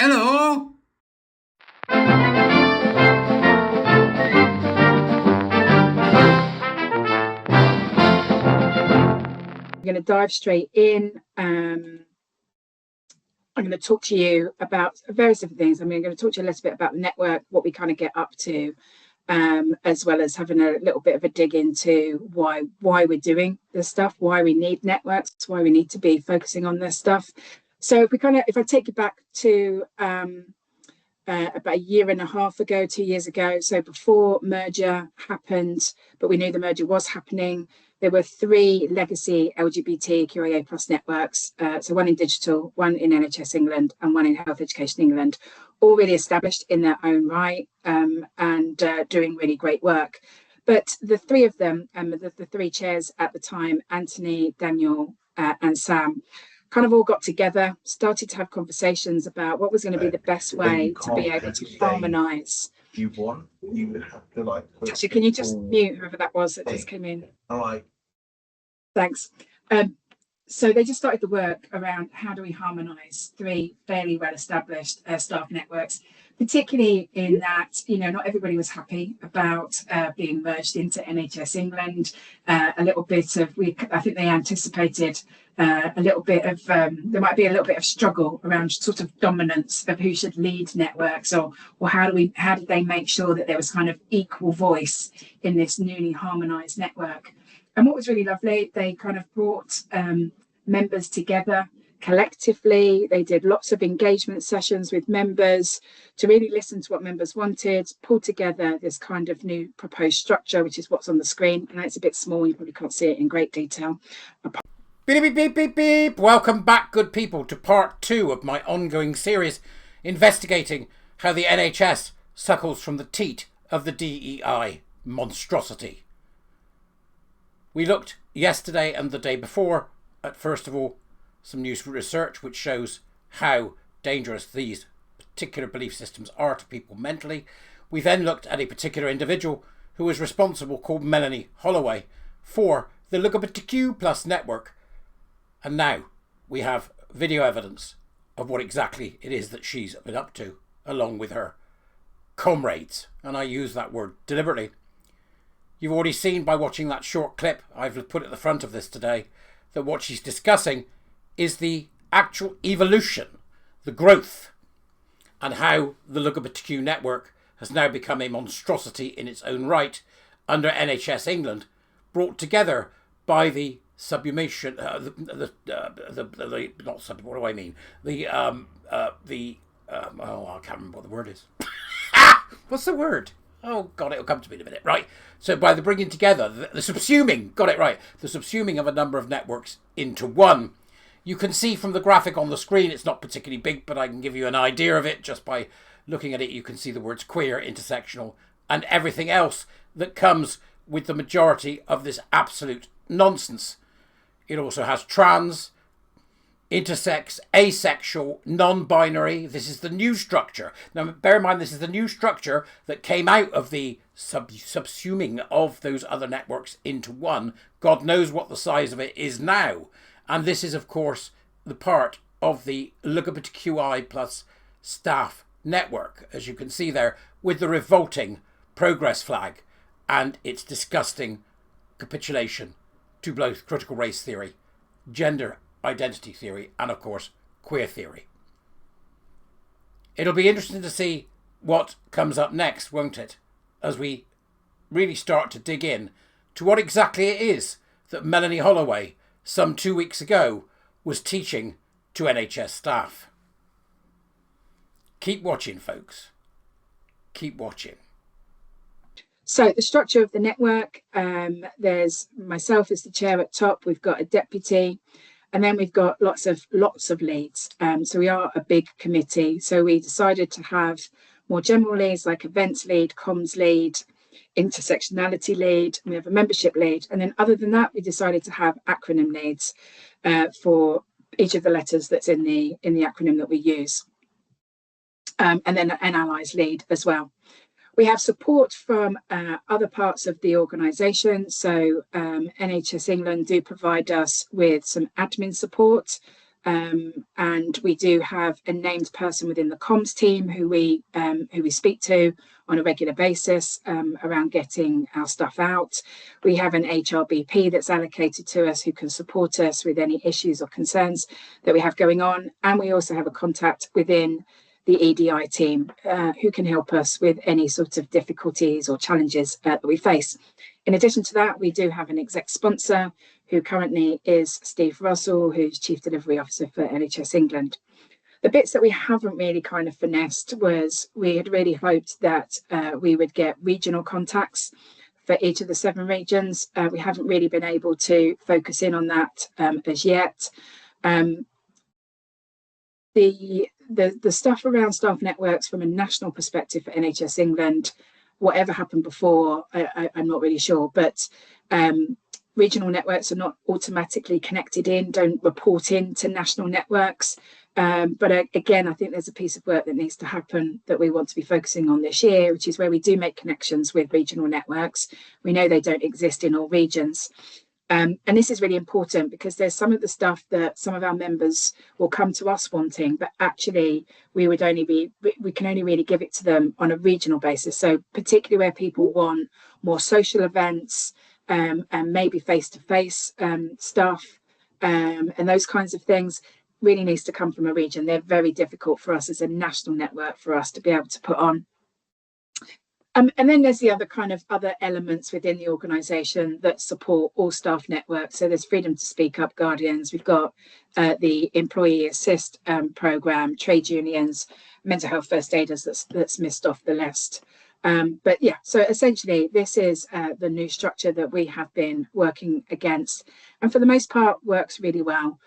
Hello. I'm going to dive straight in. I'm going to talk to you about various different things. I'm going to talk to you a little bit about the network, what we kind of get up to, as well as having a little bit of a dig into why we're doing this stuff, why we need networks, why we need to be focusing on this stuff. So if I take you back to about a year and a half ago, 2 years ago, so before merger happened, but we knew the merger was happening, there were 3 legacy LGBTQIA plus networks, so one in digital, one in NHS England, and one in Health Education England, all really established in their own right, and doing really great work. But the 3 of them, the 3 chairs at the time, Anthony, Daniel, and Sam, kind of all got together, started to have conversations about what was going to be the best way to be able to harmonise. If you want, you have to like. Actually, can you just mute whoever that was that just came in? All right. Thanks. So they just started the work around how do we harmonise 3 fairly well-established staff networks, particularly in that, not everybody was happy about being merged into NHS England. A little bit of, I think they anticipated a little bit of, there might be a little bit of struggle around sort of dominance of who should lead networks, or how did they make sure that there was kind of equal voice in this newly harmonised network. And what was really lovely, they kind of brought members together collectively. They did lots of engagement sessions with members to really listen to what members wanted, pull together this kind of new proposed structure, which is what's on the screen. And it's a bit small, you probably can't see it in great detail. Beep, beep, beep, beep, beep. Welcome back, good people, to part 2 of my ongoing series investigating how the NHS suckles from the teat of the DEI monstrosity. We looked yesterday and the day before at, first of all, some news research which shows how dangerous these particular belief systems are to people mentally. We then looked at a particular individual who was responsible, called Melanie Holloway, for the LGBTQ+ network. And now we have video evidence of what exactly it is that she's been up to, along with her comrades. And I use that word deliberately. You've already seen by watching that short clip I've put at the front of this today that what she's discussing is the actual evolution, the growth, and how the LGBTQ network has now become a monstrosity in its own right under NHS England, brought together by the sublimation, what do I mean? I can't remember what the word is. What's the word? Oh, God, it'll come to me in a minute. Right. So by the bringing together, the subsuming, got it right, the subsuming of a number of networks into one. You can see from the graphic on the screen, it's not particularly big, but I can give you an idea of it just by looking at it. You can see the words queer, intersectional, and everything else that comes with the majority of this absolute nonsense. It also has trans, intersex, asexual, non-binary. This is the new structure. Now, bear in mind, this is the new structure that came out of the subsuming of those other networks into one. God knows what the size of it is now. And this is, of course, the part of the LGBTQI+ staff network, as you can see there, with the revolting progress flag and its disgusting capitulation to both critical race theory, gender identity theory, and of course queer theory. It'll be interesting to see what comes up next, won't it, as we really start to dig in to what exactly it is that Melanie Holloway some 2 weeks ago was teaching to NHS staff. Keep watching, folks. Keep watching. So the structure of the network, there's myself as the chair at top, we've got a deputy, and then we've got lots of leads. So we are a big committee. So we decided to have more general leads like events lead, comms lead, intersectionality lead, and we have a membership lead. And then other than that, we decided to have acronym leads for each of the letters that's in the acronym that we use. And then an allies lead as well. We have support from other parts of the organisation. So NHS England do provide us with some admin support And we do have a named person within the comms team who we speak to on a regular basis around getting our stuff out. We have an HRBP that's allocated to us who can support us with any issues or concerns that we have going on. And we also have a contact within the EDI team who can help us with any sort of difficulties or challenges that we face. In addition to that, we do have an exec sponsor who currently is Steve Russell, who's Chief Delivery Officer for NHS England. The bits that we haven't really kind of finessed was we had really hoped that we would get regional contacts for each of the 7 regions. We haven't really been able to focus in on that as yet. The stuff around staff networks from a national perspective for NHS England, whatever happened before, I'm not really sure, but regional networks are not automatically connected in, don't report into national networks. But again, I think there's a piece of work that needs to happen that we want to be focusing on this year, which is where we do make connections with regional networks. We know they don't exist in all regions. And this is really important because there's some of the stuff that some of our members will come to us wanting, but actually we can only really give it to them on a regional basis. So particularly where people want more social events and maybe face-to-face stuff and those kinds of things really needs to come from a region. They're very difficult for us as a national network for us to be able to put on. And then there's the other elements within the organisation that support all staff networks. So there's Freedom to Speak Up Guardians. We've got the Employee Assist programme, trade unions, mental health first aiders that's missed off the list. But yeah, so essentially this is the new structure that we have been working against, and for the most part works really well.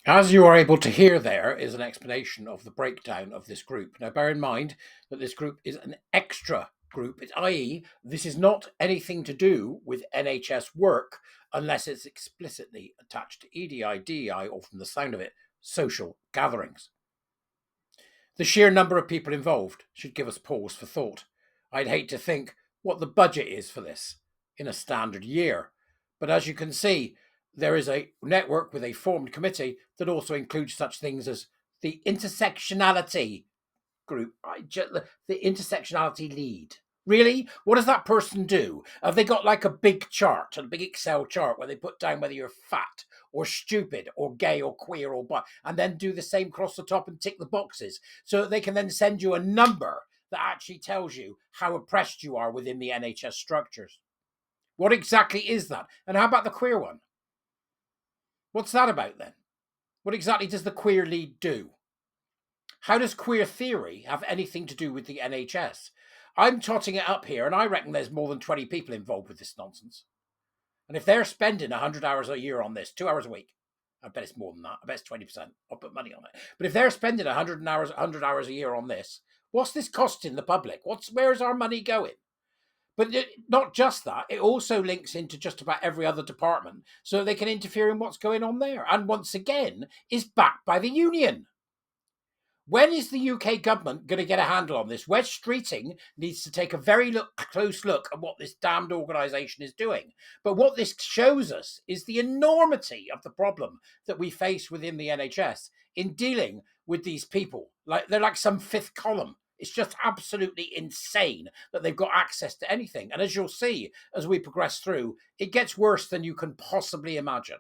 As you are able to hear, there is an explanation of the breakdown of this group. Now, bear in mind that this group is an extra group, i.e., this is not anything to do with NHS work unless it's explicitly attached to EDI, DEI, or from the sound of it, social gatherings. The sheer number of people involved should give us pause for thought. I'd hate to think what the budget is for this in a standard year. But as you can see, there is a network with a formed committee that also includes such things as the intersectionality group, the intersectionality lead. Really? What does that person do? Have they got like a big chart, a big Excel chart where they put down whether you're fat or stupid or gay or queer or bi, and then do the same across the top and tick the boxes so that they can then send you a number that actually tells you how oppressed you are within the NHS structures? What exactly is that? And how about the queer one? What's that about then? What exactly does the queer lead do? How does queer theory have anything to do with the NHS? I'm totting it up here, and I reckon there's more than 20 people involved with this nonsense. And if they're spending 100 hours a year on this, 2 hours a week, I bet it's more than that. I bet it's 20%. I'll put money on it. But if they're spending 100 hours a year on this, what's this costing the public? Where's our money going? But not just that, it also links into just about every other department so they can interfere in what's going on there. And once again, is backed by the union. When is the UK government going to get a handle on this? Wes Streeting needs to take a very close look at what this damned organisation is doing. But what this shows us is the enormity of the problem that we face within the NHS in dealing with these people. Like they're like some fifth column. It's just absolutely insane that they've got access to anything. And as you'll see, as we progress through, it gets worse than you can possibly imagine.